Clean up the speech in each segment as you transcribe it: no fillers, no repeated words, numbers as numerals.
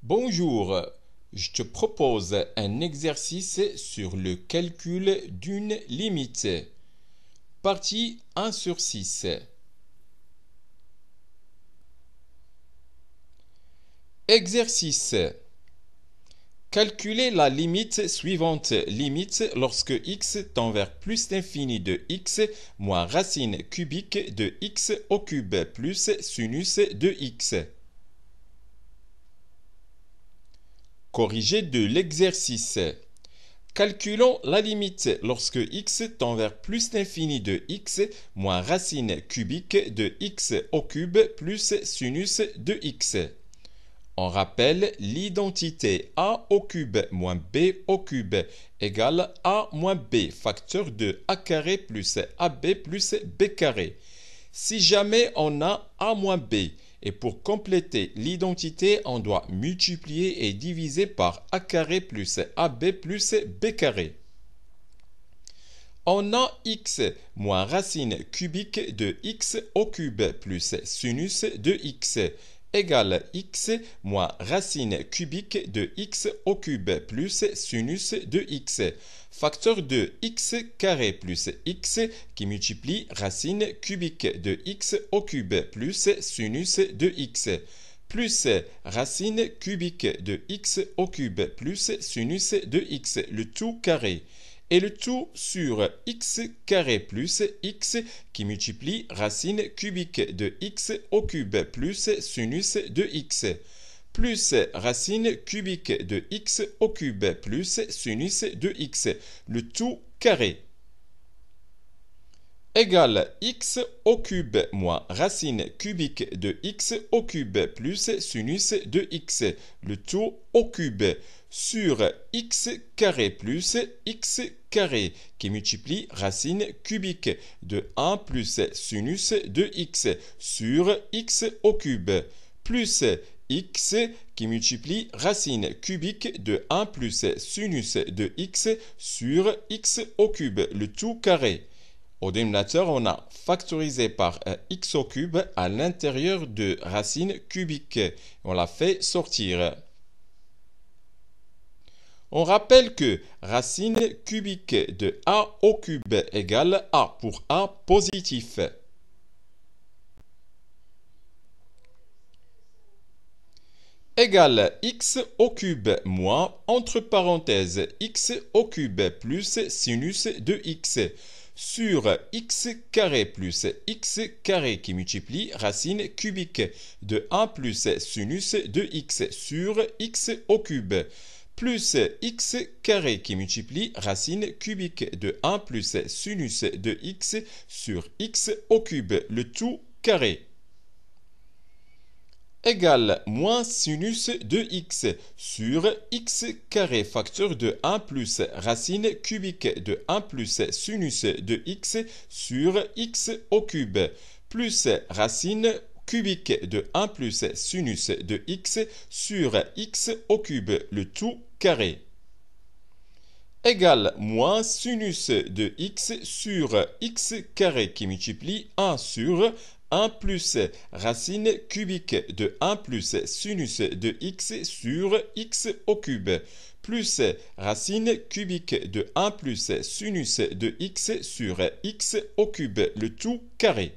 Bonjour, je te propose un exercice sur le calcul d'une limite. Partie 1 sur 6. Exercice. Calculer la limite suivante. Limite lorsque x tend vers plus l'infini de x moins racine cubique de x au cube plus sinus de x. Corrigé de l'exercice. Calculons la limite lorsque x tend vers plus l'infini de x moins racine cubique de x au cube plus sinus de x. On rappelle l'identité a au cube moins b au cube égale a moins b, facteur de a carré plus ab plus b carré. Si jamais on a a moins b, et pour compléter l'identité, on doit multiplier et diviser par a carré plus ab plus b carré. On a x moins racine cubique de x au cube plus sinus de x égale x moins racine cubique de x au cube plus sinus de x. Facteur de x carré plus x qui multiplie racine cubique de x au cube plus sinus de x plus racine cubique de x au cube plus sinus de x, le tout carré. Et le tout sur x carré plus x qui multiplie racine cubique de x au cube plus sinus de x plus racine cubique de x au cube plus sinus de x, le tout carré, égale x au cube moins racine cubique de x au cube plus sinus de x, le tout au cube, sur x carré plus x carré qui multiplie racine cubique de 1 plus sinus de x sur x au cube, plus x qui multiplie racine cubique de 1 plus sinus de x sur x au cube, le tout carré. Au dénominateur, on a factorisé par x au cube à l'intérieur de racine cubique. On l'a fait sortir. On rappelle que racine cubique de a au cube égale a pour a positif. Égale x au cube moins, entre parenthèses, x au cube plus sinus de x sur x carré plus x carré qui multiplie racine cubique de 1 plus sinus de x sur x au cube plus x carré qui multiplie racine cubique de 1 plus sinus de x sur x au cube, le tout carré, égale moins sinus de x sur x carré facteur de 1 plus racine cubique de 1 plus sinus de x sur x au cube plus racine cubique de 1 plus sinus de x sur x au cube, le tout carré, égale moins sinus de x sur x carré qui multiplie 1 sur 1 plus racine cubique de 1 plus sinus de x sur x au cube plus racine cubique de 1 plus sinus de x sur x au cube, le tout carré.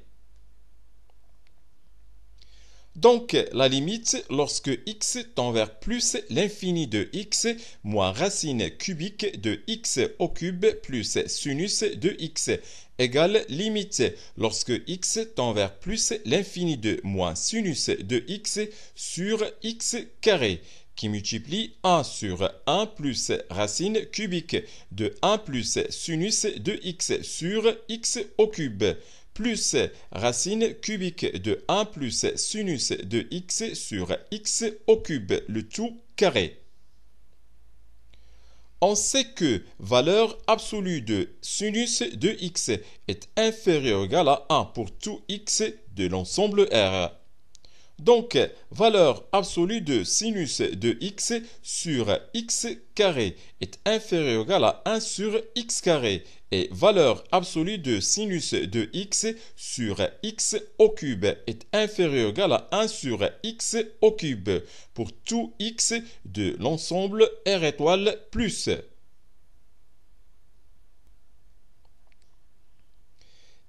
Donc, la limite, lorsque x tend vers plus l'infini de x moins racine cubique de x au cube plus sinus de x égale limite lorsque x tend vers plus l'infini de moins sinus de x sur x carré qui multiplie 1 sur 1 plus racine cubique de 1 plus sinus de x sur x au cube plus racine cubique de 1 plus sinus de x sur x au cube, le tout carré. On sait que valeur absolue de sinus de x est inférieure ou égale à 1 pour tout x de l'ensemble R. Donc, valeur absolue de sinus de x sur x carré est inférieure ou égale à 1 sur x carré. Et valeur absolue de sinus de x sur x au cube est inférieure ou égale à 1 sur x au cube pour tout x de l'ensemble R étoile plus.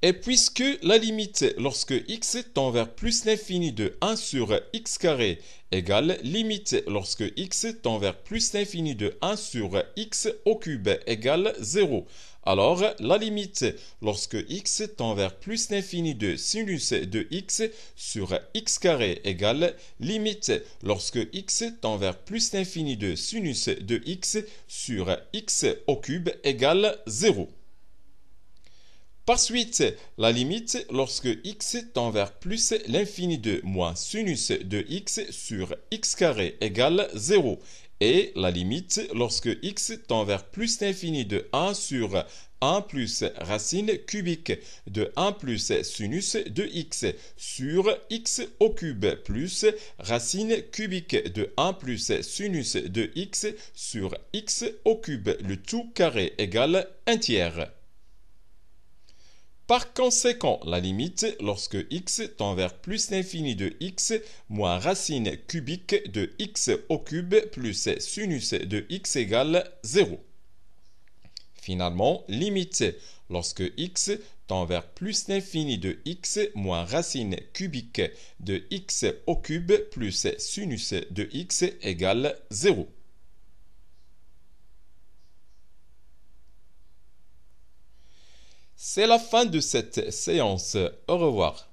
Et puisque la limite lorsque x tend vers plus l'infini de 1 sur x carré égale limite lorsque x tend vers plus l'infini de 1 sur x au cube égale 0. Alors, la limite lorsque x tend vers plus l'infini de sinus de x sur x carré égale limite lorsque x tend vers plus l'infini de sinus de x sur x au cube égale 0. Par suite, la limite lorsque x tend vers plus l'infini de moins sinus de x sur x carré égale 0 et la limite lorsque x tend vers plus l'infini de 1 sur 1 plus racine cubique de 1 plus sinus de x sur x au cube plus racine cubique de 1 plus sinus de x sur x au cube le tout carré égale 1 tiers. Par conséquent, la limite lorsque x tend vers plus l'infini de x moins racine cubique de x au cube plus sinus de x égale 0. Finalement, limite lorsque x tend vers plus l'infini de x moins racine cubique de x au cube plus sinus de x égale 0. C'est la fin de cette séance. Au revoir.